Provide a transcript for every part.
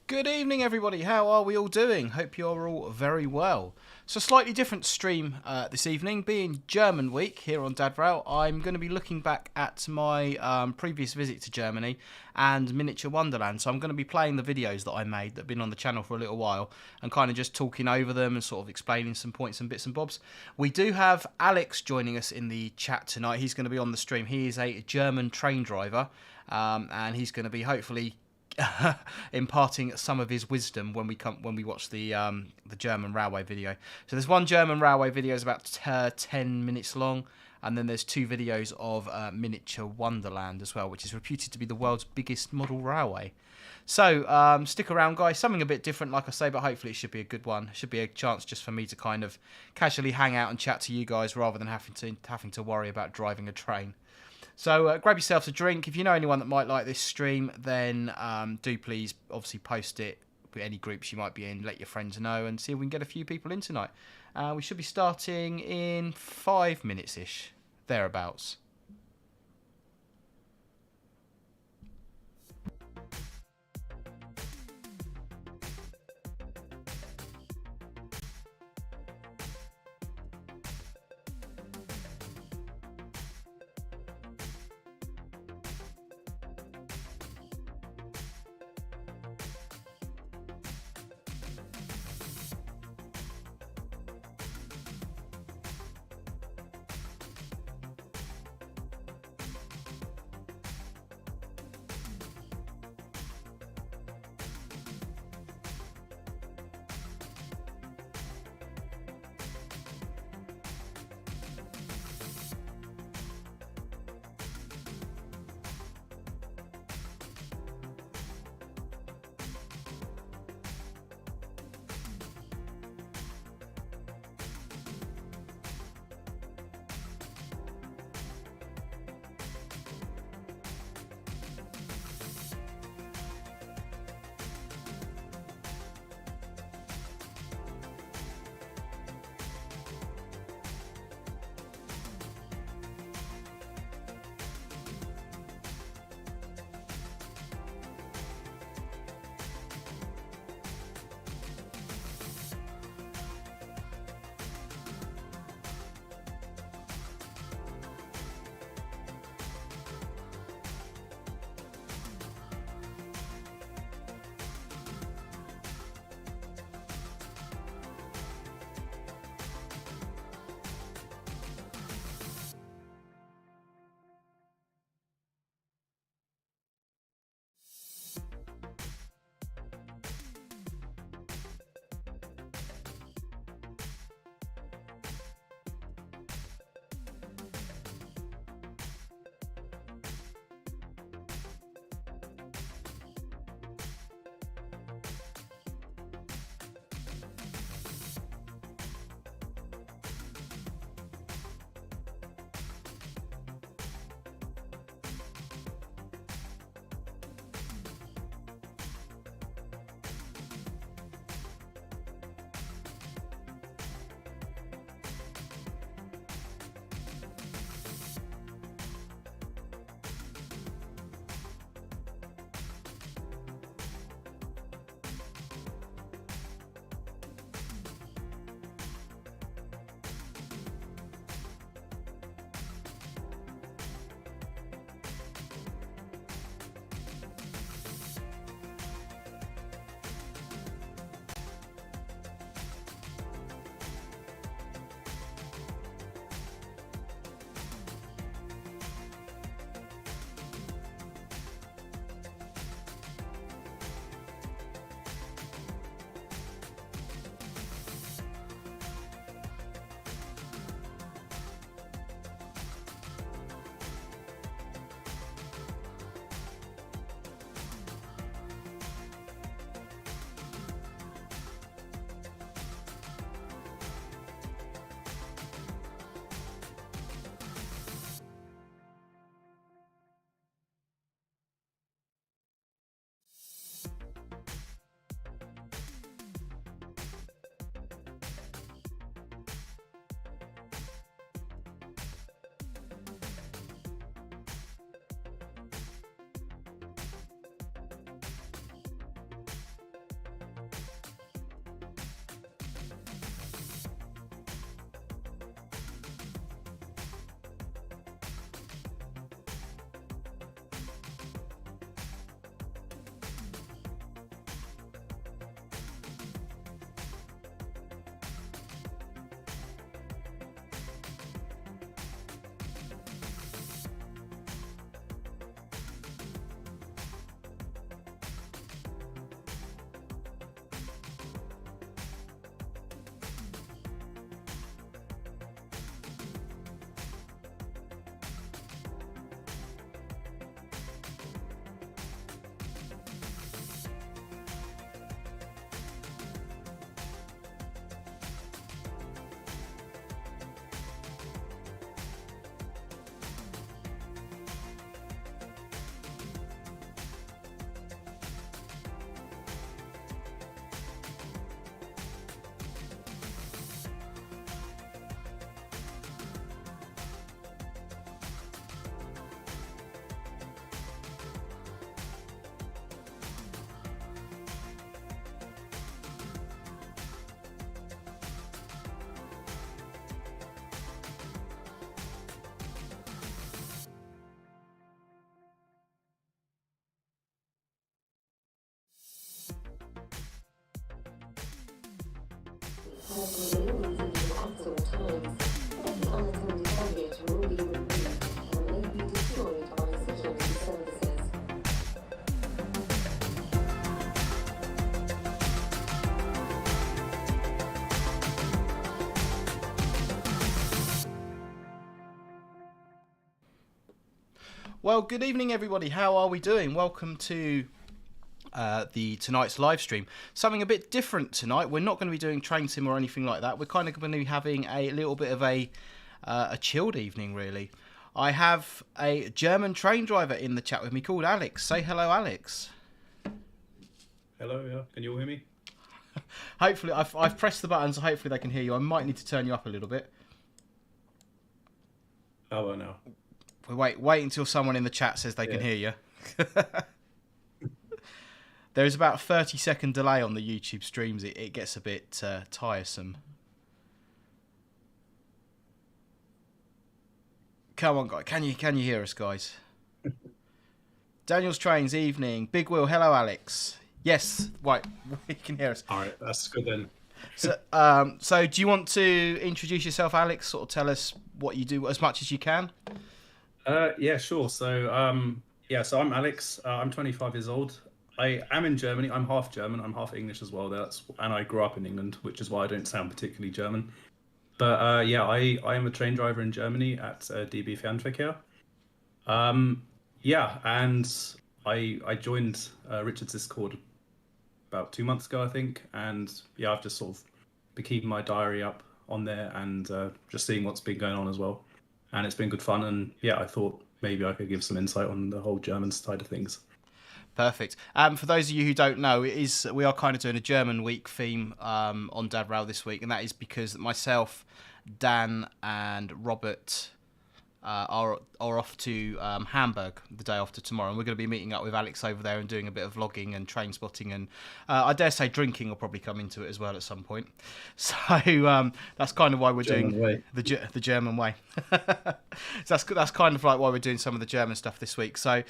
Good evening, everybody. How are we all doing? Hope you're all very well. So, slightly different stream this evening, being German week here on Dad Rail. I'm going to be looking back at my previous visit to Germany and Miniature Wonderland. So, I'm going to be playing the videos that I made that have been on the channel for a little while and kind of just talking over them and sort of explaining some points and bits and bobs. We do have Alex joining us in the chat tonight. He's going to be on the stream. He is a German train driver, and he's going to be hopefully imparting some of his wisdom when we watch the German railway video. So there's one German railway video is about 10 minutes long, and then there's two videos of Miniature Wonderland as well, which is reputed to be the world's biggest model railway. So stick around, guys. Something a bit different, like I say, but hopefully it should be a good one. It should be a chance just for me to kind of casually hang out and chat to you guys rather than having to worry about driving a train. So grab yourselves a drink. If you know anyone that might like this stream, then do please obviously post it with any groups you might be in. Let your friends know and see if we can get a few people in tonight. We should be starting in 5 minutes-ish, thereabouts. Well, good evening, everybody. How are we doing? Welcome to tonight's live stream. Something a bit different tonight. We're not going to be doing train sim or anything like that. We're kind of going to be having a little bit of a chilled evening, really. I have a German train driver in the chat with me called Alex. Say hello, Alex. Hello, yeah. Can you all hear me? Hopefully, I've pressed the button, so hopefully they can hear you. I might need to turn you up a little bit. How about now? Wait until someone in the chat says they can hear you. There is about a 30-second delay on the YouTube streams. It gets a bit tiresome. Come on, guys. Can you hear us, guys? Daniel's Trains, evening. Big Will, hello, Alex. Yes, right, you can hear us. All right, that's good then. So do you want to introduce yourself, Alex? Sort of tell us what you do as much as you can. Yeah, sure. So, so I'm Alex. I'm 25 years old. I am in Germany. I'm half German. I'm half English as well. And I grew up in England, which is why I don't sound particularly German. But I am a train driver in Germany at DB Fernverkehr. And I joined Richard's Discord about 2 months ago, I think. And yeah, I've just sort of been keeping my diary up on there and just seeing what's been going on as well. And it's been good fun, and yeah, I thought maybe I could give some insight on the whole German side of things. Perfect. For those of you who don't know, we are kind of doing a German week theme on Dad Rail this week, and that is because myself, Dan, and Robert are off to Hamburg the day after tomorrow, and we're going to be meeting up with Alex over there and doing a bit of vlogging and train spotting, and I dare say drinking will probably come into it as well at some point. So that's kind of why we're doing the German way. So that's kind of like why we're doing some of the German stuff this week. So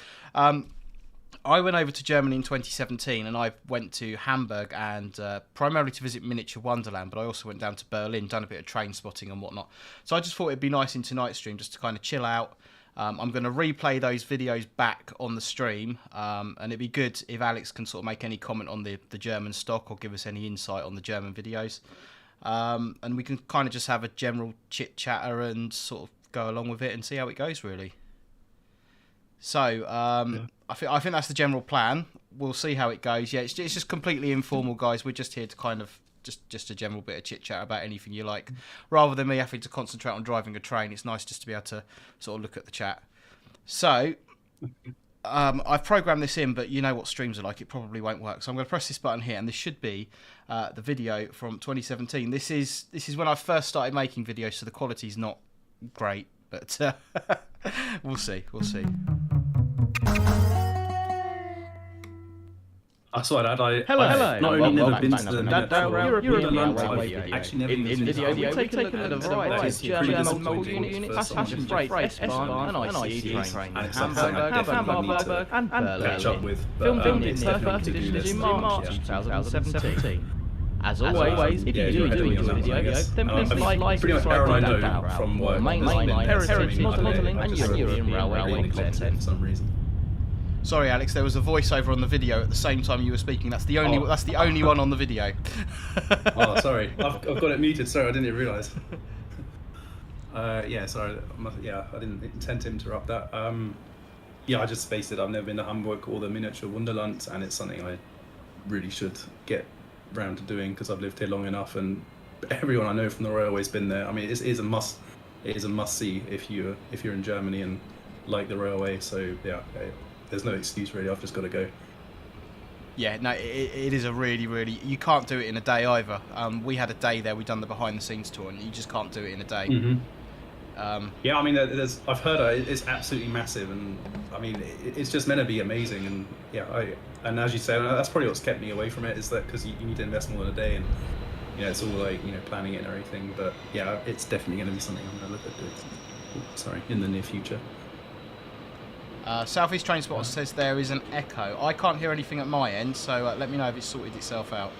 I went over to Germany in 2017, and I went to Hamburg and primarily to visit Miniature Wonderland, but I also went down to Berlin, done a bit of train spotting and whatnot. So I just thought it'd be nice in tonight's stream just to kind of chill out. I'm going to replay those videos back on the stream, and it'd be good if Alex can sort of make any comment on the German stock or give us any insight on the German videos. And we can kind of just have a general chit-chatter and sort of go along with it and see how it goes, really. So I think that's the general plan. We'll see how it goes. Yeah, it's just completely informal, guys. We're just here to kind of just a general bit of chit chat about anything you like, rather than me having to concentrate on driving a train. It's nice just to be able to sort of look at the chat. So I've programmed this in, but you know what streams are like. It probably won't work. So I'm going to press this button here, and this should be the video from 2017. This is when I first started making videos, so the quality's not great, but we'll see. I saw that. Hello. Not only never been to the Wonderland, I've actually never been to the video, we take a look at a variety of German multi-unit passenger freight, S-Bahn and ICE trains. And it's something I definitely need to and catch up with. Filmed in the first edition in March 2017. As always, if you do enjoy this video, then please like, subscribe to Dad Rail from for mainline heritage, modelling and European railway content for some reason. Sorry, Alex. There was a voiceover on the video at the same time you were speaking. That's the only one on the video. Oh, sorry. I've got it muted. Sorry, I didn't even realise. Sorry. I didn't intend to interrupt that. I just spaced it. I've never been to Hamburg or the Miniature Wonderland, and it's something I really should get round to doing because I've lived here long enough, and everyone I know from the railway's been there. I mean, it is a must. It is a must see if you're in Germany and like the railway. So yeah. There's no excuse really. I've just got to go. Yeah, no, it is a really, you can't do it in a day either. We had a day there. We done the behind the scenes tour, and you just can't do it in a day. Mm-hmm. I mean, I've heard it's absolutely massive, and I mean, it's just meant to be amazing. And and as you say, that's probably what's kept me away from it, is that because you need to invest more than a day, and it's all like planning it and everything. But yeah, it's definitely going to be something I'm going to look at doing. In the near future. Southeast Train Spotter says there is an echo. I can't hear anything at my end, so let me know if it's sorted itself out.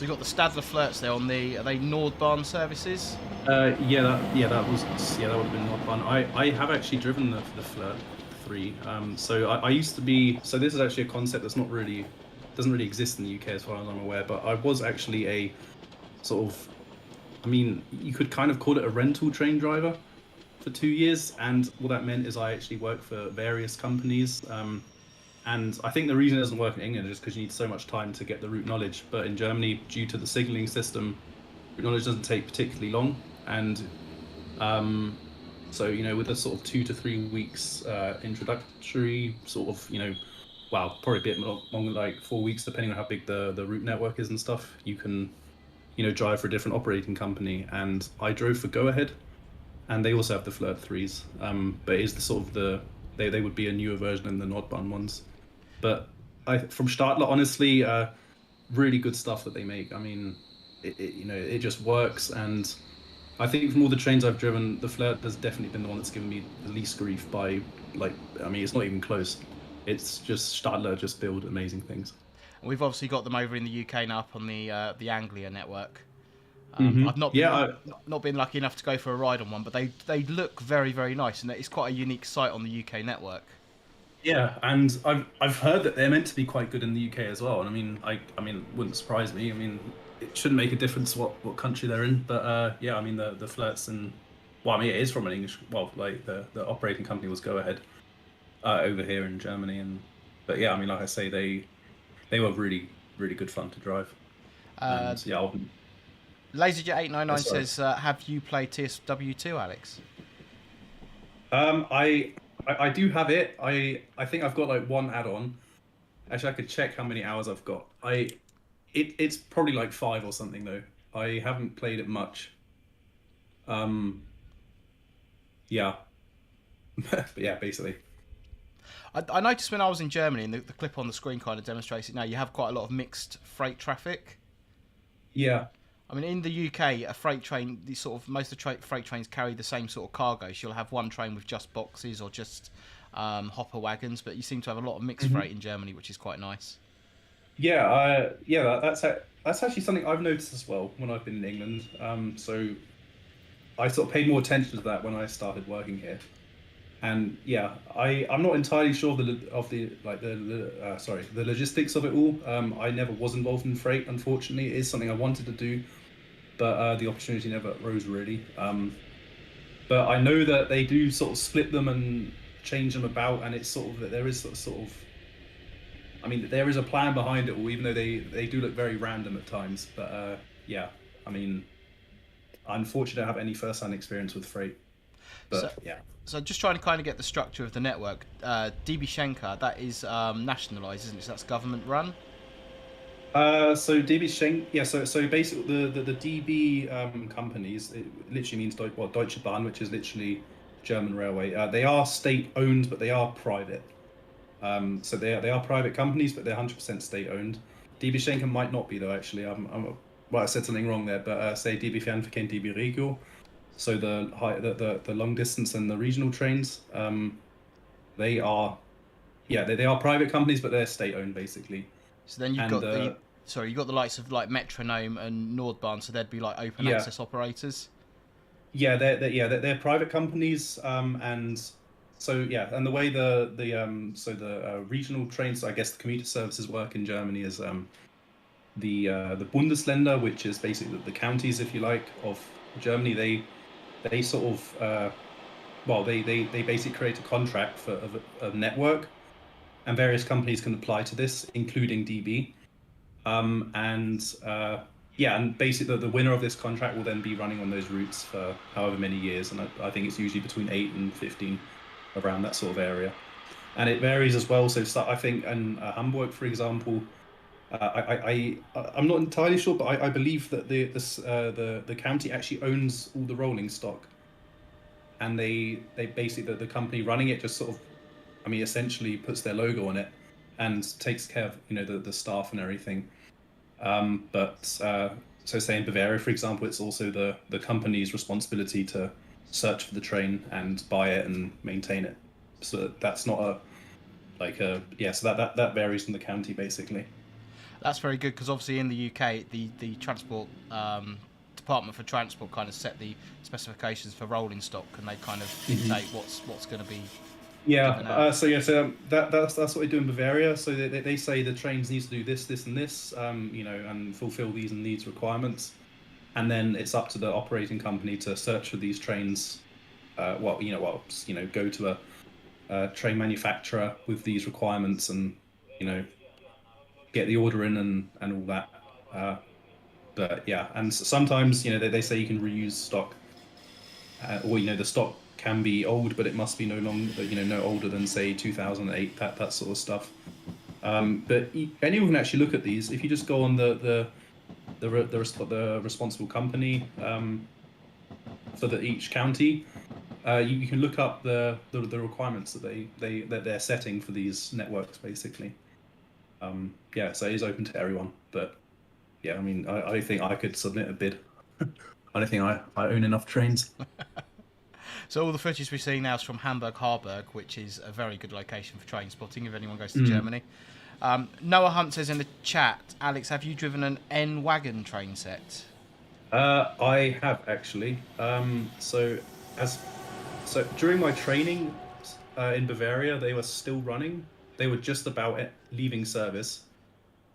you've got the Stadler Flirts there on the, are they Nordbahn services? That would have been Nordbahn. I have actually driven the Flirt 3. So I used to be. So this is actually a concept that's doesn't really exist in the UK as far as I'm aware. But I was actually a sort of, I mean, you could kind of call it a rental train driver for 2 years, and what that meant is I actually worked for various companies. And I think the reason it doesn't work in England is because you need so much time to get the route knowledge. But in Germany, due to the signalling system, route knowledge doesn't take particularly long. And so, with a sort of 2 to 3 weeks introductory sort of, probably a bit longer, like 4 weeks, depending on how big the route network is and stuff, you can, drive for a different operating company. And I drove for Go Ahead, and they also have the Flirt 3s. But it is the sort of they would be a newer version than the Nordbahn ones. But from Stadler, honestly, really good stuff that they make. I mean, it just works. And I think from all the trains I've driven, the Flirt has definitely been the one that's given me the least grief by, it's not even close. It's just Stadler just build amazing things. We've obviously got them over in the UK now up on the Anglia network. Mm-hmm. I've not been lucky enough to go for a ride on one, but they look very, very nice, and it's quite a unique site on the UK network. Yeah, and I've heard that they're meant to be quite good in the UK as well. And I mean, it wouldn't surprise me. I mean, it shouldn't make a difference what country they're in. But I mean, the Flirts it is from an English. Well, like the operating company was Go Ahead over here in Germany. But yeah, I mean, like I say, they were really, really good fun to drive. LaserJet899 says, have you played TSW2, Alex? I do have it. I think I've got like one add-on. Actually, I could check how many hours I've got. It's probably like 5 or something though. I haven't played it much. Yeah. But yeah, basically. I noticed when I was in Germany, and the clip on the screen kind of demonstrates it now, you have quite a lot of mixed freight traffic. Yeah. I mean, in the UK, a freight train, most of the freight trains carry the same sort of cargo. So you'll have one train with just boxes or just hopper wagons, but you seem to have a lot of mixed freight in Germany, which is quite nice. Yeah, that's actually something I've noticed as well when I've been in England. So I sort of paid more attention to that when I started working here. And yeah, I'm not entirely sure of the logistics of it all. I never was involved in freight, unfortunately. It is something I wanted to do, but the opportunity never arose really. But I know that they do sort of split them and change them about, and it's sort of that there is sort of. I mean, there is a plan behind it all, even though they do look very random at times. But yeah, I mean, I'm fortunate to have any first-hand experience with freight. But yeah. So just trying to kind of get the structure of the network. DB Schenker, that is nationalised, isn't it? So that's government run. So DB Schenker, yeah. So basically, the DB companies, it literally means Deutsche Bahn, which is literally German railway. They are state-owned, but they are private. So they are private companies, but they're 100% state-owned. DB Schenker might not be though. Actually, I said something wrong there. But say DB Fernverkehr, DB Regio. So the long distance and the regional trains, they are private companies, but they're state owned basically. So then you've got the likes of like Metronome and Nordbahn, so they'd be like open access operators. Yeah, they're private companies, and so and the way the regional trains, I guess the commuter services work in Germany is the Bundesländer, which is basically the counties, if you like, of Germany. They sort of they basically create a contract for a network, and various companies can apply to this, including DB. And basically the winner of this contract will then be running on those routes for however many years, and I think it's usually between 8 and 15, around that sort of area. And it varies as well. So I think in Hamburg, for example, I'm not entirely sure, but I believe that the county actually owns all the rolling stock, and they basically the company running it just sort of, essentially puts their logo on it and takes care of the staff and everything. So say in Bavaria, for example, it's also the company's responsibility to search for the train and buy it and maintain it. So that's not so that varies from the county basically. That's very good, because obviously in the UK, the transport Department for Transport kind of set the specifications for rolling stock, and they kind of dictate what's going to be. Yeah. That's what they do in Bavaria. So they say the trains need to do this, this, and this, and fulfill these and these requirements, and then it's up to the operating company to search for these trains. Go to a train manufacturer with these requirements, and get the order in and all that. But yeah, and sometimes they say you can reuse stock, or the stock can be old, but it must be no longer no older than say 2008, that sort of stuff. But anyone can actually look at these if you just go on the responsible company for each county. You can look up the requirements that they're setting for these networks, basically. So it is open to everyone, but yeah, I mean, I don't think I could submit a bid. I don't think I own enough trains. So all the footage we see now is from Hamburg, Harburg, which is a very good location for train spotting if anyone goes to Germany. Noah Hunt says in the chat, Alex, have you driven an N-Wagon train set? I have, actually. So during my training in Bavaria, they were still running. They were just about leaving service,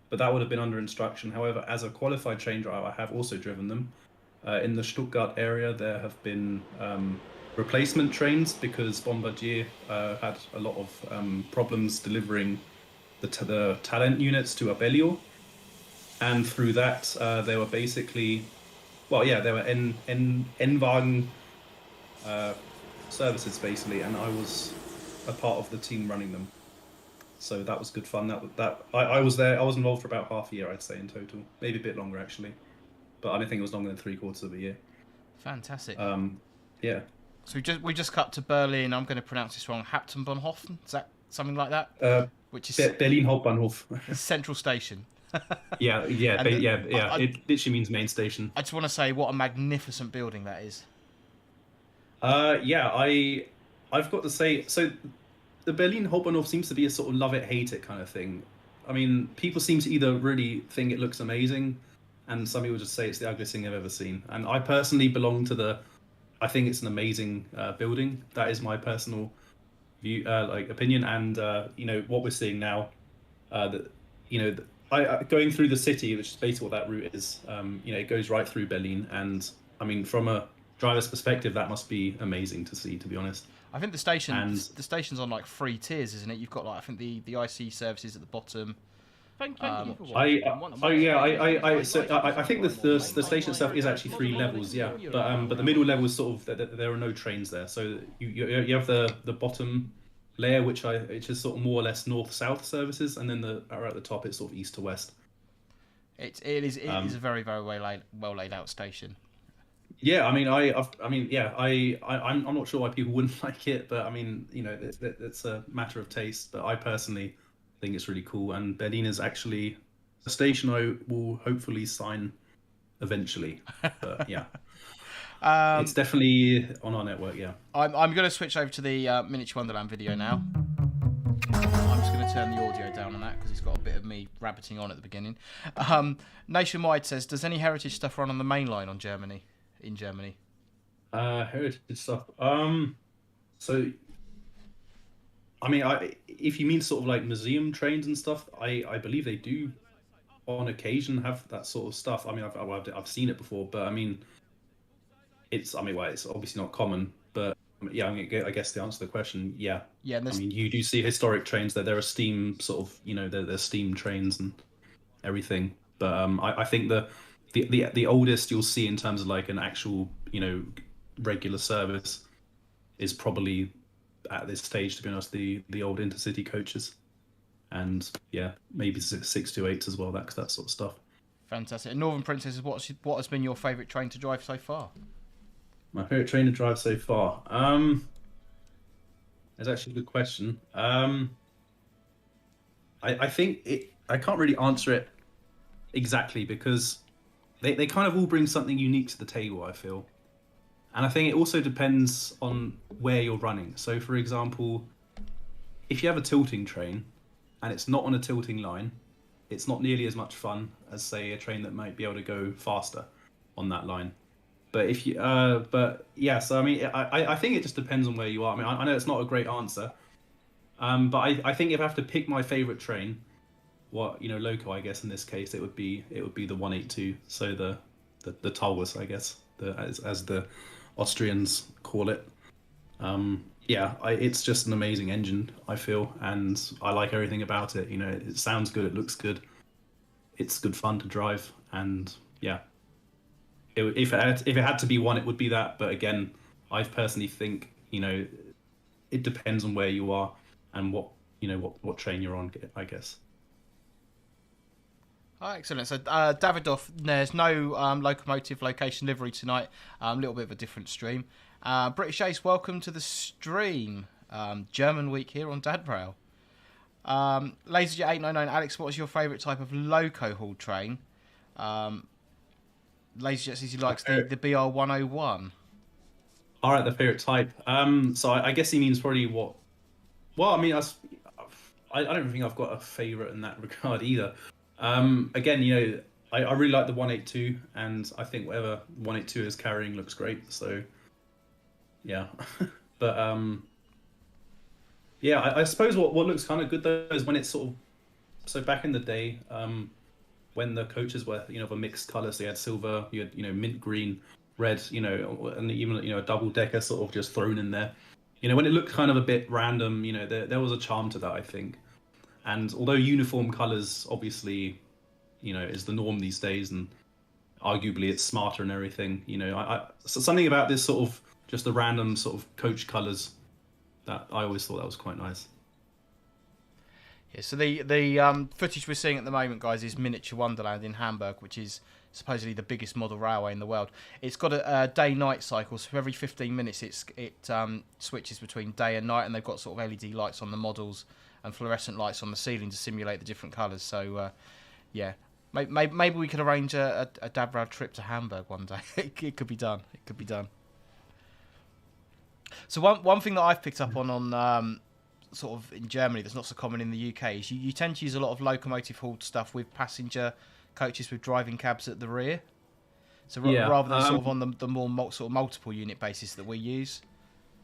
but that would have been under instruction. However, as a qualified train driver, I have also driven them. In the Stuttgart area, there have been replacement trains because Bombardier had a lot of problems delivering the talent units to Abellio, and through that they were basically, they were N-Wagen services basically, and I was a part of the team running them. So that was good fun. I was there. I was involved for about half a year, I'd say, in total. Maybe a bit longer, actually. But I don't think it was longer than 3/4 of a year. Fantastic. Yeah. So we just cut to Berlin. I'm going to pronounce this wrong. Hauptbahnhof? Is that something like that? Which is Berlin Hauptbahnhof. Central Station. Yeah. It literally means main station. I just want to say what a magnificent building that is. I've got to say, so the Berlin Hauptbahnhof seems to be a sort of love it, hate it kind of thing. I mean, people seem to either really think it looks amazing, and some people just say it's the ugliest thing I've ever seen. And I personally belong to I think it's an amazing building. That is my personal view, opinion. And what we're seeing now, going through the city, which is basically what that route is. It goes right through Berlin, and I mean, from a driver's perspective, that must be amazing to see, to be honest. I think the station's on like 3 tiers, isn't it? You've got I think the IC services at the bottom. Thank you for I think the station itself is actually 3 levels, yeah. But the middle level is sort of there are no trains there. So you have the bottom layer, which is sort of more or less north-south services, and then at the top it's sort of east to west. It is a very, very well laid out station. Yeah, I mean, I'm not sure why people wouldn't like it, but I mean, it's a matter of taste. But I personally think it's really cool, and Berlin is actually a station I will hopefully sign eventually. But yeah, it's definitely on our network. Yeah, I'm going to switch over to the Miniature Wonderland video now. I'm just going to turn the audio down on that because it's got a bit of me rabbiting on at the beginning. Nationwide says, does any heritage stuff run on the main line in Germany? Heritage stuff. So, I mean, if you mean sort of like museum trains and stuff, I believe they do, on occasion, have that sort of stuff. I mean, I've seen it before, but I mean, it's obviously not common. But yeah, I mean, I guess the answer to the question, yeah. Yeah. I mean, you do see historic trains there. There are steam sort of, there's steam trains and everything. But I think the oldest you'll see in terms of like an actual, regular service is probably at this stage, to be honest, the old intercity coaches, and yeah, maybe 628s as well. That sort of stuff. Fantastic. And Northern Princess, what has been your favourite train to drive so far? My favourite train to drive so far. That's actually a good question. I think I can't really answer it exactly because they kind of all bring something unique to the table, I feel. And I think it also depends on where you're running. So, for example, if you have a tilting train and it's not on a tilting line, it's not nearly as much fun as say a train that might be able to go faster on that line. But if you, but yeah, so I mean, I think it just depends on where you are. I mean, I know it's not a great answer, but I think if I have to pick my favorite train, loco, I guess in this case, it would be the 182. So the Taurus, I guess, as the Austrians call it. Yeah, it's just an amazing engine, I feel, and I like everything about it. You know, it sounds good, it looks good, it's good fun to drive, and yeah. If it had to be one, it would be that. But again, I personally think, it depends on where you are and what train you're on, I guess. Oh, excellent. So, Davidoff, there's no locomotive location livery tonight. A little bit of a different stream. British Ace, welcome to the stream. German week here on Dad Rail. LaserJet899, Alex, what was your favourite type of loco hauled train? LaserJet says he likes the BR101. All right, the favourite type. So I guess he means probably what. Well, I mean, I don't think I've got a favourite in that regard either. Again, I really like the 182, and I think whatever 182 is carrying looks great. So, yeah, but yeah, I suppose what looks kind of good though is when it's sort of, so back in the day, when the coaches were of a mixed colour, so you had silver, you had mint green, red, and even a double decker sort of just thrown in there. When it looked kind of a bit random, there was a charm to that, I think. And although uniform colours obviously, is the norm these days, and arguably it's smarter and everything, so something about this sort of just the random sort of coach colours that I always thought that was quite nice. Yeah, so the footage we're seeing at the moment, guys, is Miniature Wonderland in Hamburg, which is supposedly the biggest model railway in the world. It's got a day-night cycle, so for every 15 minutes it switches between day and night, and they've got sort of LED lights on the models and fluorescent lights on the ceiling to simulate the different colours. So, yeah, maybe we could arrange a Dad Rail trip to Hamburg one day. It could be done. It could be done. So one thing that I've picked up on sort of in Germany that's not so common in the UK is you tend to use a lot of locomotive hauled stuff with passenger coaches with driving cabs at the rear. So rather than sort of on the more sort of multiple unit basis that we use.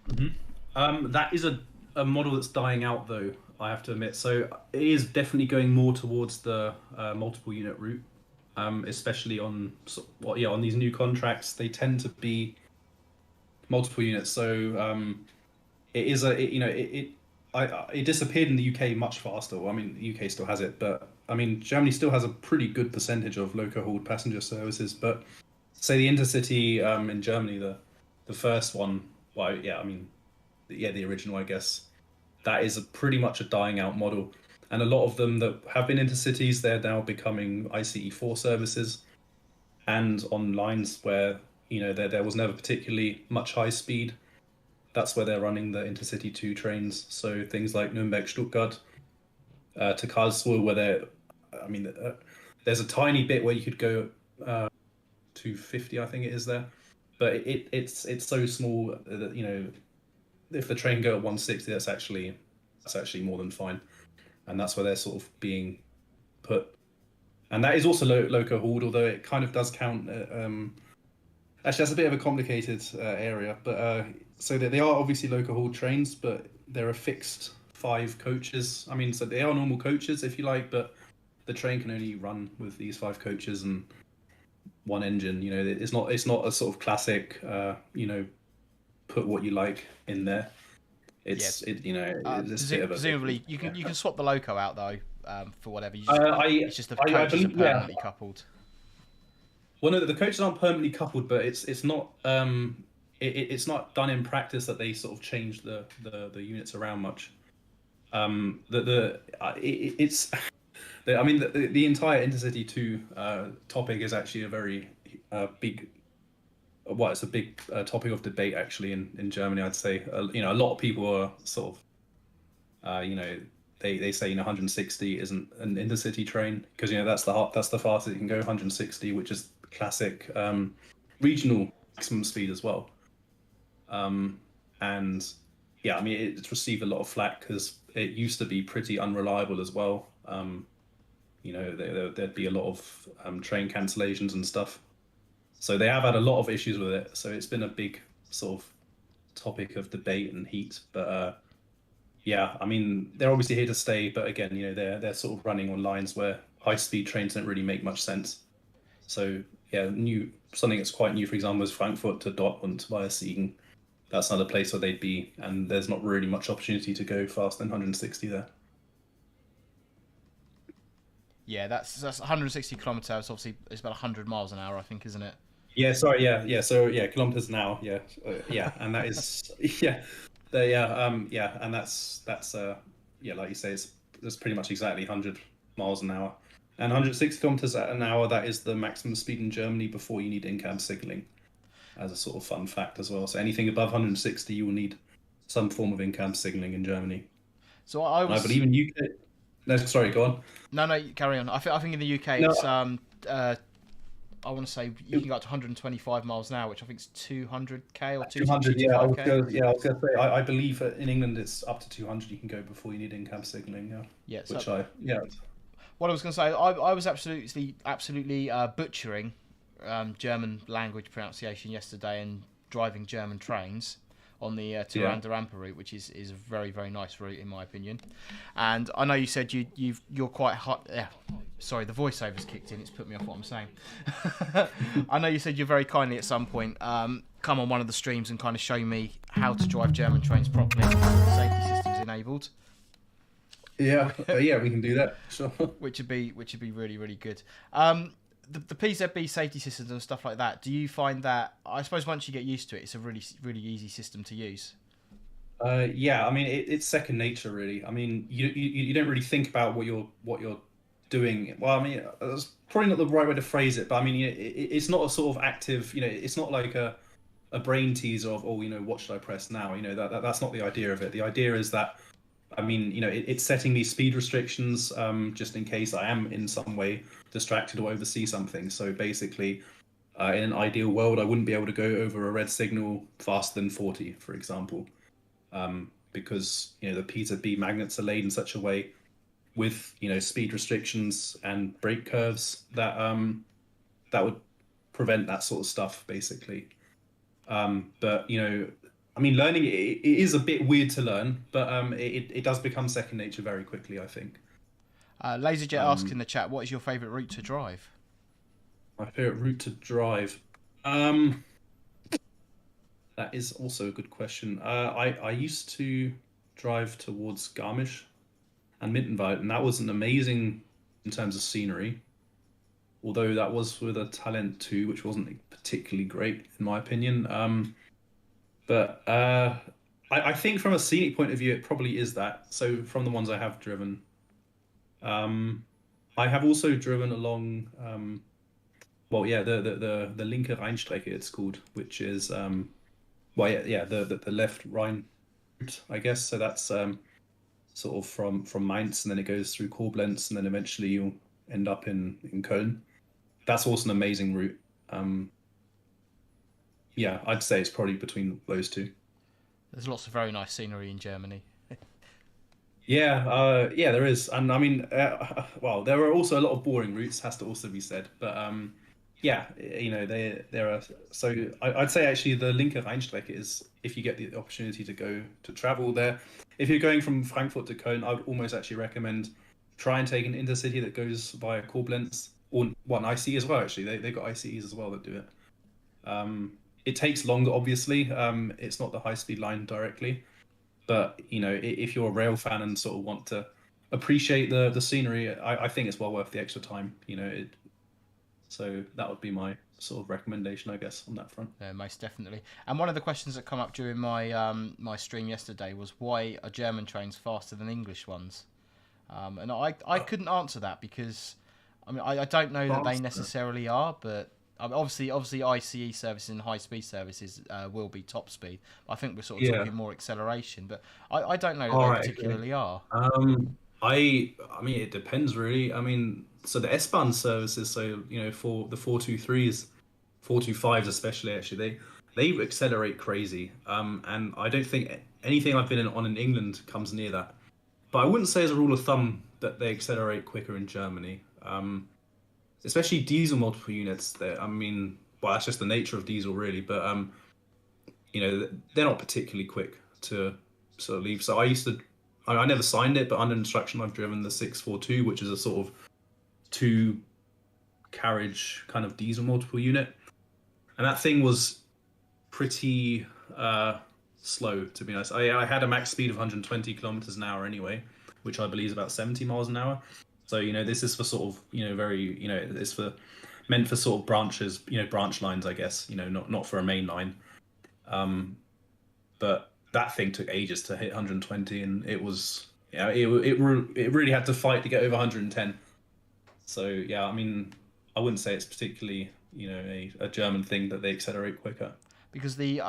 Mm-hmm. That is a model that's dying out though, I have to admit. So it is definitely going more towards the multiple unit route, especially on these new contracts. They tend to be multiple units. So it is it disappeared in the UK much faster. Well, I mean, the UK still has it, but I mean, Germany still has a pretty good percentage of loco hauled passenger services. But say the intercity in Germany, the first one, well, yeah, I mean, the original, I guess, that is pretty much a dying out model. And a lot of them that have been intercities, they're now becoming ICE4 services, and on lines where there was never particularly much high speed. That's where they're running the Intercity 2 trains. So things like Nuremberg, Stuttgart, to Karlsruhe, where there's a tiny bit where you could go 250, I think it is there, but it's so small that if the train go at 160, that's actually more than fine, and that's where they're sort of being put. And that is also loco hauled, although it kind of does count. Actually, that's a bit of a complicated area, but so they are obviously loco hauled trains, but they're a fixed 5 coaches. I mean, so they are normal coaches, if you like, but the train can only run with these 5 coaches and 1 engine. It's not a sort of classic, put what you like in there. It's a bit of a presumably you can swap the loco out though for whatever. It's just the coaches are permanently coupled. Well, no, the coaches aren't permanently coupled, but it's not it's not done in practice that they sort of change the units around much. The entire Intercity 2 topic is actually a very big. Well, it's a big topic of debate actually in Germany. I'd say a lot of people are sort of they say 160 isn't an intercity train because that's the fastest it can go, 160, which is classic regional maximum speed as well. And yeah, I mean it's received a lot of flack because it used to be pretty unreliable as well. there'd be a lot of train cancellations and stuff. So they have had a lot of issues with it. So it's been a big sort of topic of debate and heat. But yeah, I mean, they're obviously here to stay. But again, they're sort of running on lines where high-speed trains don't really make much sense. So yeah, something that's quite new, for example, is Frankfurt to Dortmund via Siegen. That's another place where they'd be, and there's not really much opportunity to go faster than 160 there. Yeah, that's 160 kilometers. Obviously, it's about 100 miles an hour, I think, isn't it? Yeah, sorry, yeah. So yeah, kilometers an hour. Yeah, and that is and that's like you say, it's pretty much exactly 100 miles an hour, and 160 kilometers an hour. That is the maximum speed in Germany before you need in-cab signaling, as a sort of fun fact as well. So anything above 160, you will need some form of in-cab signaling in Germany. So I believe in UK. No, sorry, go on. No, carry on. I think in the UK it's I want to say you can go up to 125 miles an hour, which I think is 200k or 200. Yeah, I was 225k. going to say I believe in England it's up to 200 you can go before you need in-cab signaling. Yeah. What I was going to say, I was absolutely butchering German language pronunciation yesterday and driving German trains on the Tirana-Rampa route, which is a very, very nice route in my opinion. And I know you said you're quite hot. Sorry, the voiceover's kicked in. It's put me off what I'm saying. I know you said you're very kindly at some point come on one of the streams and kind of show me how to drive German trains properly, safety systems enabled. Yeah, we can do that. Sure. Which would be really, really good. The PZB safety systems and stuff like that, do you find that, I suppose once you get used to it, it's a really, really easy system to use? Yeah, I mean, it's second nature, really. I mean, you don't really think about what you're doing. Well, I mean, that's probably not the right way to phrase it, but I mean, it's not a sort of active, it's not like a brain teaser of, what should I press now? That's not the idea of it. The idea is that, I mean, it's setting these speed restrictions just in case I am in some way distracted or oversee something. So basically, in an ideal world, I wouldn't be able to go over a red signal faster than 40, for example, because the PZB magnets are laid in such a way with speed restrictions and brake curves that that would prevent that sort of stuff, basically. But I mean, learning it is a bit weird to learn, but it does become second nature very quickly, I think. LaserJet asks in the chat, what is your favourite route to drive? My favourite route to drive? That is also a good question. I used to drive towards Garmisch and Mittenwald, and that was an amazing in terms of scenery. Although that was with a Talent 2, which wasn't particularly great, in my opinion. But I think from a scenic point of view, it probably is that. So from the ones I have driven, I have also driven along, the linke Rheinstrecke it's called, which is the left Rhine route, I guess. So that's sort of from Mainz, and then it goes through Koblenz, and then eventually you'll end up in Köln. That's also an amazing route. Yeah, I'd say it's probably between those two. There's lots of very nice scenery in Germany. Yeah, there is, and I mean, there are also a lot of boring routes, has to also be said. But there are. So I'd say actually the linke Rheinstrecke is, if you get the opportunity to travel there, if you're going from Frankfurt to Köln, I would almost actually recommend try and take an intercity that goes via Koblenz, or an ICE as well. Actually, they've got ICEs as well that do it. It takes longer, obviously. It's not the high-speed line directly, but if you're a rail fan and sort of want to appreciate the scenery, I think it's well worth the extra time. So that would be my sort of recommendation, I guess, on that front. Yeah, most definitely. And one of the questions that come up during my my stream yesterday was, why are German trains faster than English ones? And I couldn't answer that, because I mean I don't know that they necessarily are, but obviously ICE services and high speed services will be top speed. I think we're sort of talking more acceleration, but I don't know that they particularly are. I mean, it depends really. I mean, so the S-Bahn services, so for the 423s, 425s especially, actually they accelerate crazy. And I don't think anything I've been on in England comes near that. But I wouldn't say as a rule of thumb that they accelerate quicker in Germany. Especially diesel multiple units. I mean, well, that's just the nature of diesel, really. But they're not particularly quick to sort of leave. So I never signed it, but under instruction, I've driven the 642, which is a sort of 2-carriage kind of diesel multiple unit, and that thing was pretty slow, to be honest. I had a max speed of 120 kilometers an hour anyway, which I believe is about 70 miles an hour. So this is for sort of very it's meant for sort of branches, branch lines, I guess, not for a main line. But that thing took ages to hit 120, and it was it really had to fight to get over 110. So yeah, I mean, I wouldn't say it's particularly a German thing that they accelerate quicker. Because the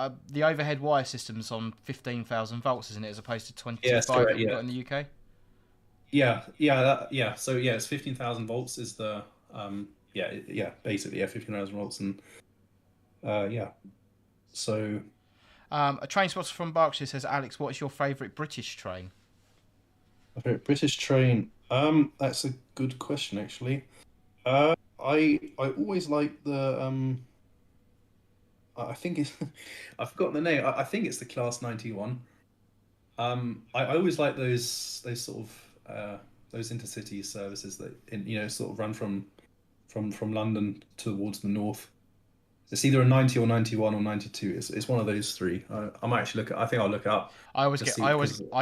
overhead wire system's on 15,000 volts, isn't it, as opposed to 25 correct, that we've got in the UK? Yeah. So yeah, it's 15,000 volts is the basically 15,000 volts, and So a train spotter from Berkshire says, Alex, what is your favourite British train? My favourite British train? That's a good question, actually. I always like the I think it's I've forgotten the name. I think it's the Class 91. I always like those sort of those intercity services that sort of run from London towards the north. It's either a 90 or 91 or 92. It's one of those three. I might actually I think I'll look it up. I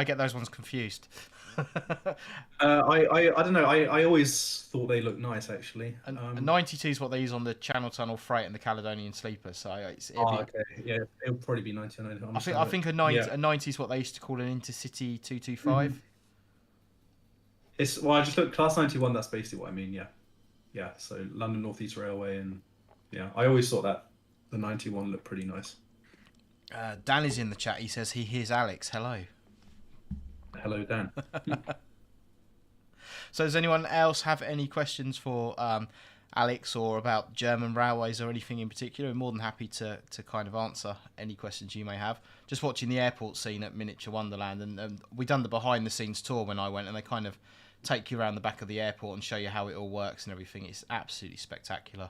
get those ones confused. I don't know. I always thought they looked nice, actually. And 92 is what they use on the Channel Tunnel Freight and the Caledonian Sleeper. So okay, yeah, it'll probably be 90 or 91. I think a 90 is what they used to call an Intercity 225. Mm-hmm. I just looked Class 91. That's basically what I mean. Yeah. So London North East Railway, and yeah, I always thought that the 91 looked pretty nice. Dan is in the chat. He says he hears Alex. Hello. Hello, Dan. So does anyone else have any questions for Alex, or about German railways or anything in particular? I'm more than happy to kind of answer any questions you may have. Just watching the airport scene at Miniature Wonderland, and we done the behind the scenes tour when I went, and they kind of take you around the back of the airport and show you how it all works and everything. It's absolutely spectacular.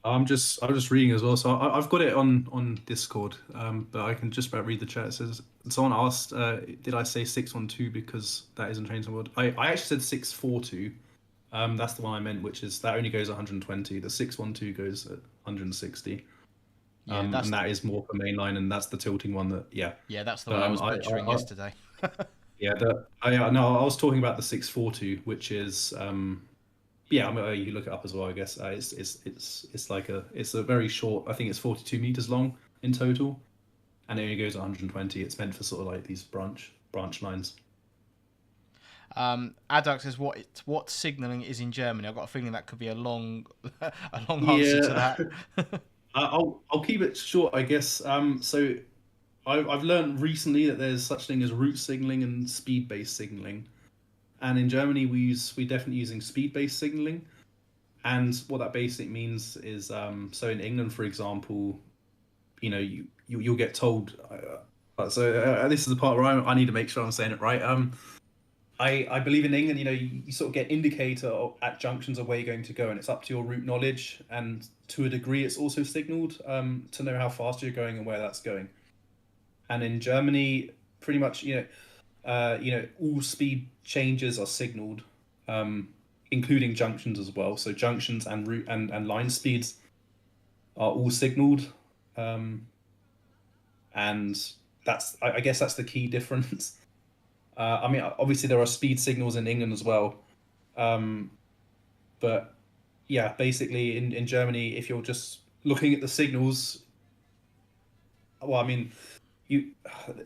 I was just reading as well, so I've got it on Discord, but I can just about read the chat. It says, someone asked, did I say 612 because that isn't Trains on World? I actually said 642. That's the one I meant, which is that only goes 120. The 612 goes at 160. Yeah, and that is more for mainline, and that's the tilting one that Yeah, that's the one I was picturing yesterday. I was talking about the 642, which is you look it up as well, I guess. It's a very short. I think it's 42 meters long in total, and it only goes 120. It's meant for sort of like these branch lines. Adux says, what signalling is in Germany? I've got a feeling that could be a long answer to that. I'll keep it short, I guess. So I've learned recently that there's such thing as route signaling and speed-based signaling. And in Germany, we're definitely using speed-based signaling. And what that basically means is, so in England, for example, you'll get told. This is the part where I need to make sure I'm saying it right. I believe in England, you sort of get indicator at junctions of where you're going to go, and it's up to your route knowledge. And to a degree, it's also signaled to know how fast you're going and where that's going. And in Germany, pretty much, all speed changes are signaled, including junctions as well. So junctions and route and line speeds are all signaled, and I guess that's the key difference. I mean, obviously there are speed signals in England as well, but yeah, basically in Germany, if you're just looking at the signals, well, I mean,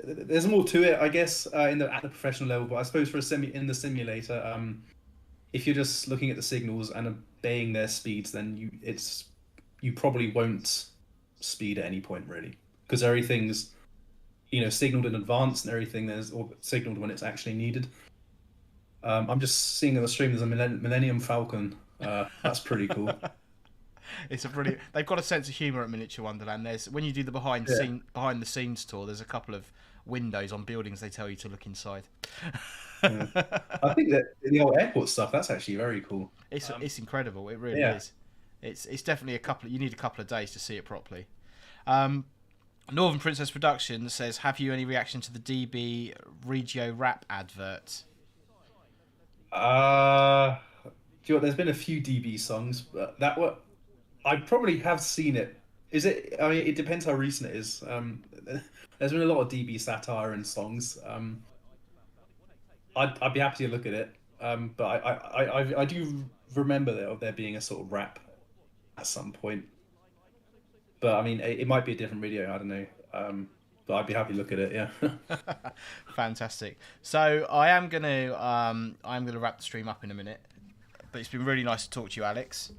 there's more to it, I guess, at the professional level. But I suppose in the simulator, if you're just looking at the signals and obeying their speeds, then you probably won't speed at any point really, because everything's signaled in advance, and everything or signaled when it's actually needed. I'm just seeing on the stream there's a Millennium Falcon. That's pretty cool. They've got a sense of humour at Miniature Wonderland. When you do the behind the scenes tour, there's a couple of windows on buildings they tell you to look inside. Yeah. I think that the old airport stuff, that's actually very cool. It's incredible. It really Yeah. is. It's definitely you need a couple of days to see it properly. Northern Princess Productions says, have you any reaction to the DB Regio rap advert? Do you know what? There's been a few DB songs, but I probably have seen it. Is it? I mean, it depends how recent it is. There's been a lot of DB satire and songs. I'd be happy to look at it. But I do remember there being a sort of rap at some point. But I mean, it might be a different video. I don't know. But I'd be happy to look at it. Yeah. Fantastic. So I'm gonna wrap the stream up in a minute. But it's been really nice to talk to you, Alex.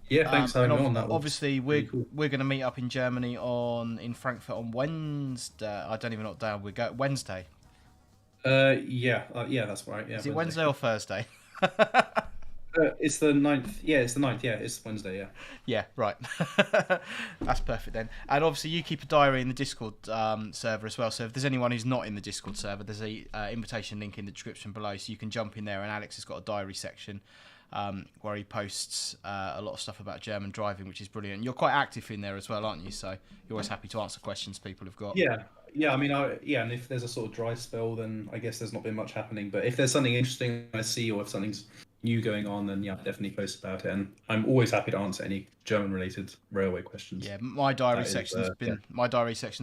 Yeah, thanks for having me on. That obviously, we're going to meet up in Germany in Frankfurt on Wednesday. I don't even know what day we go. Wednesday. Yeah, that's right. Yeah. Is it Wednesday or Thursday? It's the 9th. Yeah, it's the 9th. Yeah, it's Wednesday. Yeah. Yeah, right. That's perfect then. And obviously, you keep a diary in the Discord server as well. So if there's anyone who's not in the Discord server, there's a invitation link in the description below, so you can jump in there. And Alex has got a diary section where he posts a lot of stuff about German driving, which is brilliant. You're quite active in there as well, aren't you? So you're always happy to answer questions people have got. Yeah. I mean, and if there's a sort of dry spell, then I guess there's not been much happening. But if there's something interesting I see, or if something's new going on, then yeah, definitely post about it. And I'm always happy to answer any German-related railway questions. Yeah, my diary section's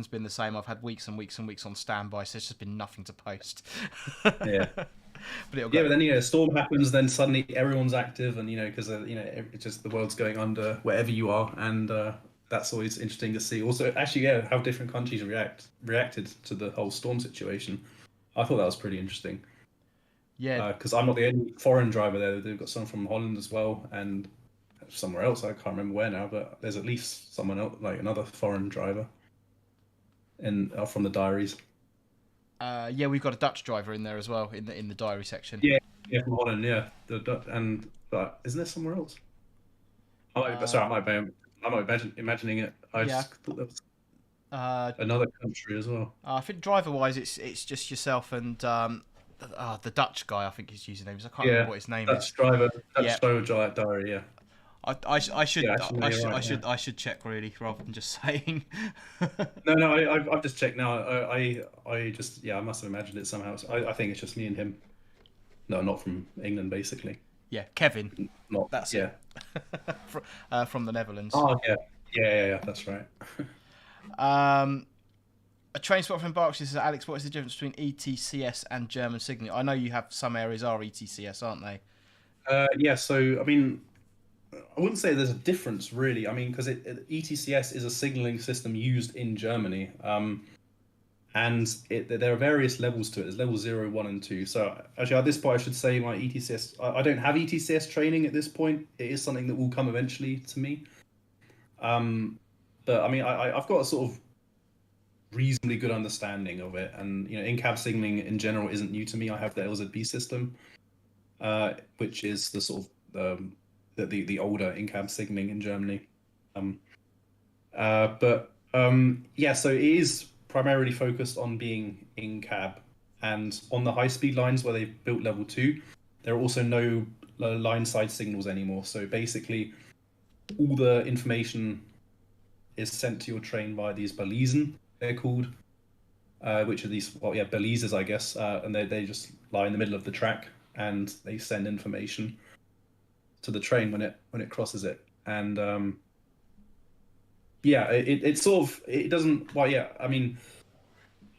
been the same. I've had weeks and weeks and weeks on standby, so it's just been nothing to post. Yeah. But then storm happens, then suddenly everyone's active, and because it's just the world's going under wherever you are, and that's always interesting to see. Also, actually, how different countries reacted to the whole storm situation. I thought that was pretty interesting. Yeah, because I'm not the only foreign driver there. They've got someone from Holland as well, and somewhere else. I can't remember where now, but there's at least someone else, like another foreign driver, from the diaries. Yeah, we've got a Dutch driver in there as well in the diary section. Yeah, from Holland. Yeah, but isn't there somewhere else? I might be imagining it. I just thought that was another country as well. I think driver-wise, it's just yourself and the Dutch guy. I think his username is. I can't remember what his name is. Dutch driver diary. Yeah. I should check really rather than just saying. No, I've just checked now. I must have imagined it somehow. I think it's just me and him. No, not from England, basically. Yeah, Kevin. That's it. From the Netherlands. Oh yeah, that's right. A train spot from Berkshire says, Alex, what is the difference between ETCS and German signalling? I know you have some areas are ETCS, aren't they? Yeah. So I mean, I wouldn't say there's a difference really. I mean, because ETCS is a signaling system used in Germany, and there are various levels to it. There's level 0, 1, and 2. So actually, at this point, I should say my ETCS. I don't have ETCS training at this point. It is something that will come eventually to me. But I mean, I've got a sort of reasonably good understanding of it, and in-cab signaling in general isn't new to me. I have the LZB system, which is the sort of the older in-cab signaling in Germany. So it is primarily focused on being in-cab, and on the high-speed lines where they've built level 2, there are also no line-side signals anymore. So basically, all the information is sent to your train via these Balisen, they're called, which are these balises, I guess, and they just lie in the middle of the track, and they send information to the train when it crosses it. And it sort of, it doesn't. Well, yeah, I mean,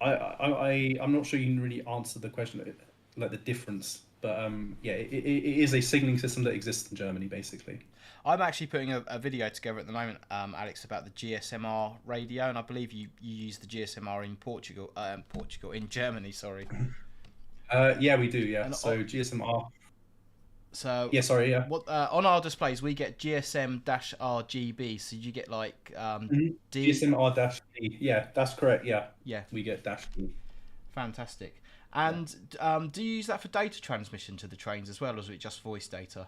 I'm not sure you can really answer the question like the difference, but it is a signaling system that exists in Germany, basically. I'm actually putting a video together at the moment, Alex, about the GSMR radio, and I believe you use the GSMR in Germany, sorry. Yeah, we do, yeah. So GSMR. So yeah, sorry, yeah. What on our displays we get GSM-RGB, so you get like D. GSM-R-D. Yeah, that's correct. Yeah. Yeah. We get -D. Fantastic. And do you use that for data transmission to the trains as well, or is it just voice data?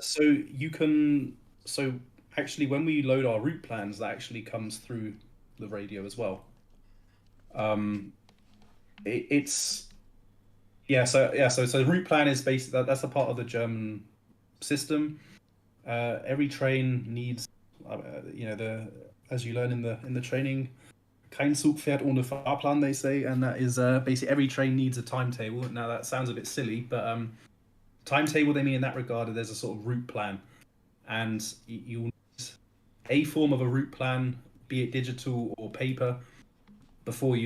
So you can. So actually, when we load our route plans, that actually comes through the radio as well. It's So the route plan is basically that's a part of the German system. Every train needs, as you learn in the training, kein Zug fährt ohne Fahrplan, they say, and that is basically every train needs a timetable. Now that sounds a bit silly, but timetable they mean in that regard, there's a sort of route plan, and you'll need a form of a route plan, be it digital or paper, before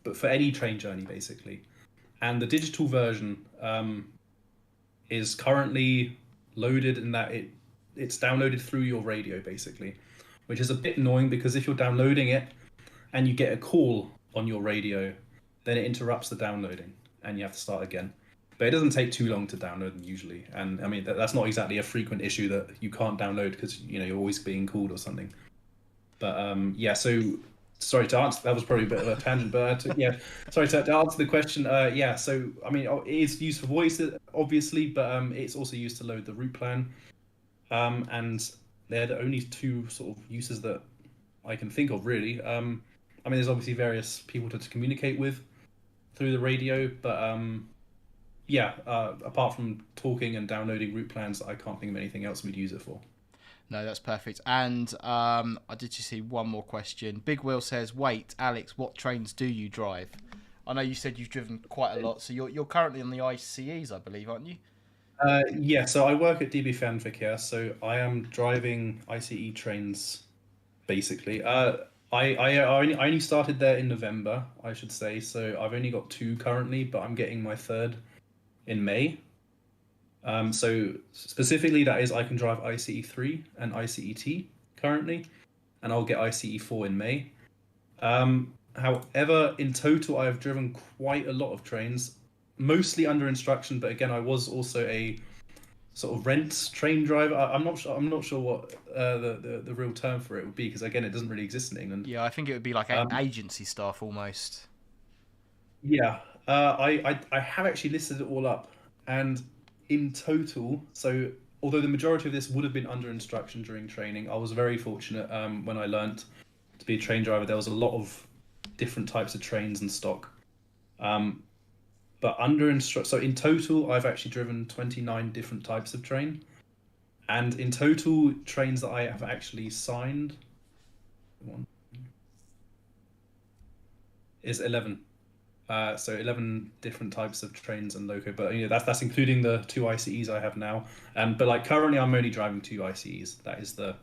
but for any train journey basically. And the digital version is currently loaded in that it's downloaded through your radio basically, which is a bit annoying because if you're downloading it and you get a call on your radio, then it interrupts the downloading and you have to start again. But it doesn't take too long to download them usually, and I mean that's not exactly a frequent issue that you can't download because you're always being called or something. But so sorry to answer, that was probably a bit of a tangent, but sorry to answer the question. So I mean it is used for voice obviously, but it's also used to load the route plan, and they're the only two sort of uses that I can think of really. I mean there's obviously various people to communicate with through the radio, but apart from talking and downloading route plans, I can't think of anything else we'd use it for. No, that's perfect. And I did just see one more question. Big Will says, "Wait, Alex, what trains do you drive?" I know you said you've driven quite a lot, so you're currently on the ICEs, I believe, aren't you? So I work at DB Fernverkehr, so I am driving ICE trains, basically. I only started there in November, I should say, so I've only got 2 currently, but I'm getting my 3rd in May. So specifically that is I can drive ICE 3 and ICE T currently, and I'll get ICE 4 in May. However, in total I've driven quite a lot of trains, mostly under instruction, but again I was also a sort of rent train driver. I'm not sure what the real term for it would be, because again it doesn't really exist in England. Yeah, I think it would be like agency staff almost. Yeah, I have actually listed it all up, and in total, so although the majority of this would have been under instruction during training, I was very fortunate when I learnt to be a train driver. There was a lot of different types of trains and stock. But so in total, I've actually driven 29 different types of train. And in total, trains that I have actually signed is 11. So 11 different types of trains and loco, but that's including the 2 ICEs I have now. But like currently, I'm only driving 2 ICEs. That's the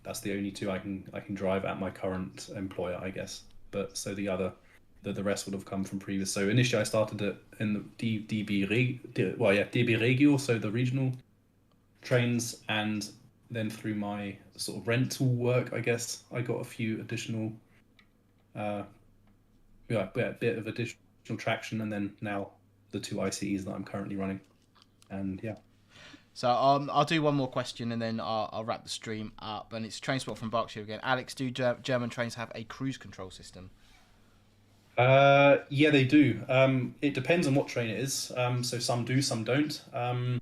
only 2 I can drive at my current employer, I guess. But so the rest would have come from previous. So initially, I started it in the DB Regio, so the regional trains, and then through my sort of rental work, I guess I got a few additional. A bit of additional traction, and then now the 2 ICEs that I'm currently running, and yeah. So I'll do one more question and then I'll wrap the stream up. And it's Trainspot from Berkshire again. Alex, do German trains have a cruise control system? Yeah, they do. It depends on what train it is. So some do, some don't. I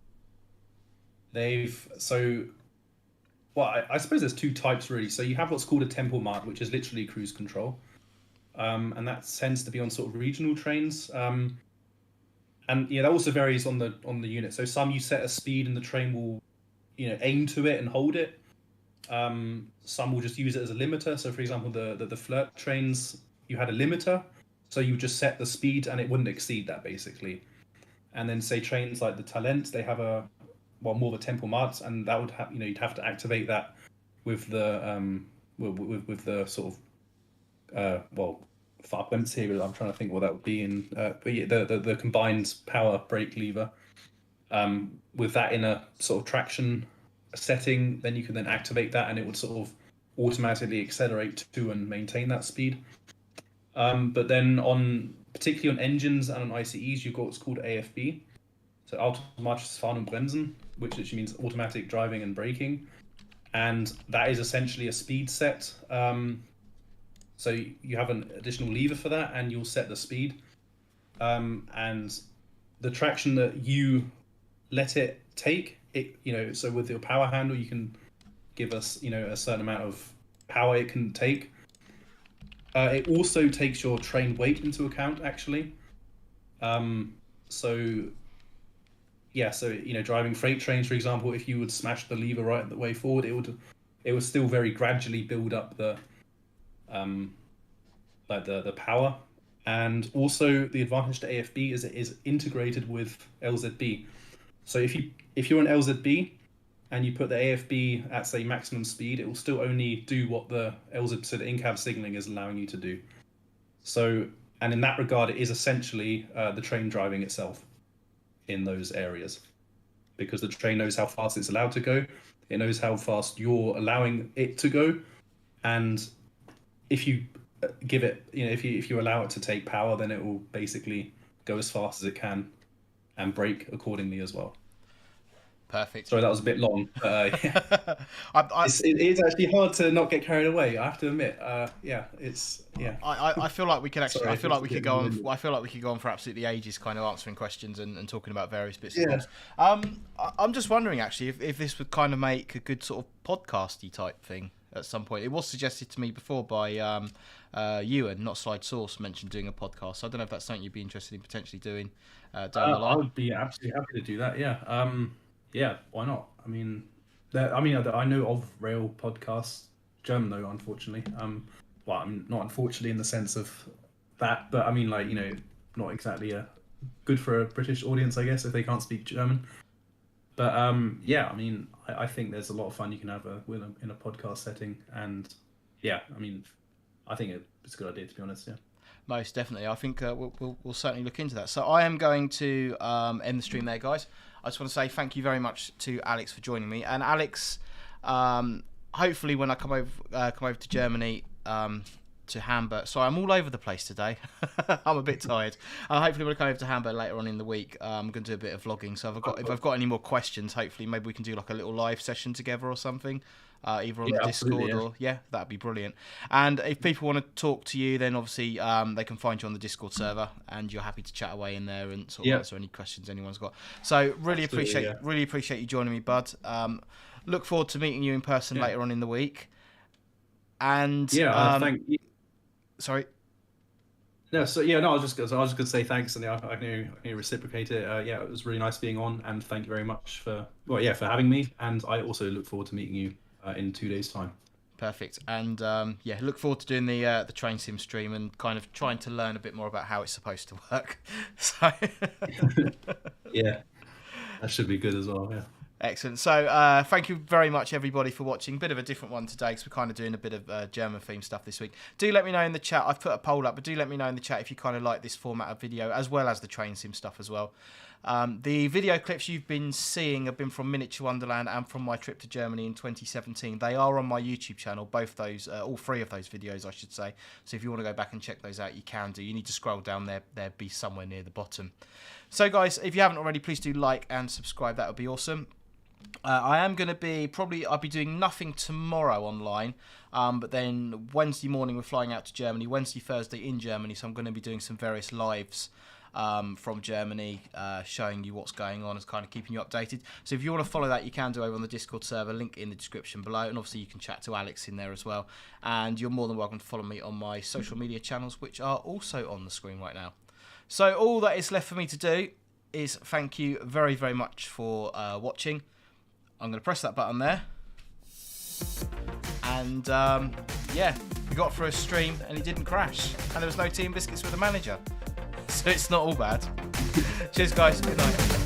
suppose there's 2 types really. So you have what's called a Tempomat, which is literally cruise control. And that tends to be on sort of regional trains, and that also varies on the unit. So some you set a speed and the train will, aim to it and hold it. Some will just use it as a limiter. So for example, the Flirt trains, you had a limiter, so you just set the speed and it wouldn't exceed that basically. And then say trains like the Talent, they have more of a Tempomat, and that would have you'd have to activate that with the with the sort of Fahrbremshebel. I'm trying to think what that would be in the combined power brake lever. With that in a sort of traction setting, then you can then activate that, and it would sort of automatically accelerate to and maintain that speed. But then particularly on engines and on ICEs, you've got what's called AFB, so automatisches Fahren und Bremsen, which literally means automatic driving and braking, and that is essentially a speed set. So you have an additional lever for that, and you'll set the speed, and the traction that you let it take. So with your power handle, you can give us, a certain amount of power it can take. It also takes your train weight into account, actually. So driving freight trains, for example, if you would smash the lever right the way forward, it would still very gradually build up the power. And also the advantage to AFB is it is integrated with LZB. So if you're an LZB and you put the AFB at, say, maximum speed, it will still only do what the LZ, so the in-cab signaling is allowing you to do. So, and in that regard, it is essentially the train driving itself in those areas, because the train knows how fast it's allowed to go. It knows how fast you're allowing it to go. And if you give it, if you allow it to take power, then it will basically go as fast as it can and brake accordingly as well. Perfect. Sorry, that was a bit long. Yeah. It is actually hard to not get carried away, I have to admit. I feel like we could actually. I feel like we could go on. I feel like we could go on for absolutely ages, kind of answering questions and talking about various bits. Yeah. I'm just wondering actually if this would kind of make a good sort of podcasty type thing at some point. It was suggested to me before by Ewan, not Slide Source, mentioned doing a podcast. So I don't know if that's something you'd be interested in potentially doing down the line. I would be absolutely happy to do that. Yeah. Yeah, why not? I mean, I know of rail podcasts, German though, unfortunately. Well, I'm not unfortunately in the sense of that, but I mean, like, not exactly good for a British audience, I guess, if they can't speak German. But yeah, I mean, I think there's a lot of fun you can have in a podcast setting, and yeah, I mean, I think it's a good idea, to be honest. Yeah. Most definitely. I think we'll certainly look into that. So I am going to end the stream there, guys. I just want to say thank you very much to Alex for joining me. And Alex, hopefully when I come over to Germany, to Hamburg. Sorry, I'm all over the place today. I'm a bit tired. Hopefully when I come over to Hamburg later on in the week, I'm going to do a bit of vlogging. So if I've got any more questions, hopefully maybe we can do like a little live session together or something. Either on the Discord or that'd be brilliant. And if people want to talk to you, then obviously they can find you on the Discord server, and you're happy to chat away in there and sort of answer any questions anyone's got. So really appreciate you joining me, bud. Look forward to meeting you in person later on in the week. And thank you. Sorry. No, I was just going to say thanks, and I can reciprocate it. It was really nice being on, and thank you very much for having me. And I also look forward to meeting you in 2 days' time. Perfect. And look forward to doing the train sim stream and kind of trying to learn a bit more about how it's supposed to work. So yeah, that should be good as well. Yeah. Excellent. So thank you very much, everybody, for watching. Bit of a different one today because we're kind of doing a bit of German theme stuff this week. Do let me know in the chat. I've put a poll up, but do let me know in the chat if you kind of like this format of video, as well as the train sim stuff as well. The video clips you've been seeing have been from Miniature Wonderland and from my trip to Germany in 2017. They are on my YouTube channel, both those, all three of those videos, I should say. So if you want to go back and check those out, you can do. You need to scroll down there. They'll be somewhere near the bottom. So, guys, if you haven't already, please do like and subscribe. That would be awesome. I am going to be I'll be doing nothing tomorrow online, but then Wednesday morning we're flying out to Germany, Wednesday, Thursday in Germany, so I'm going to be doing some various lives from Germany, showing you what's going on and kind of keeping you updated. So if you want to follow that, you can do over on the Discord server, link in the description below, and obviously you can chat to Alex in there as well, and you're more than welcome to follow me on my social media channels, which are also on the screen right now. So all that is left for me to do is thank you very, very much for watching. I'm going to press that button there. And we got through a stream and it didn't crash. And there was no Team Biscuits with the manager. So it's not all bad. Cheers, guys. Good night.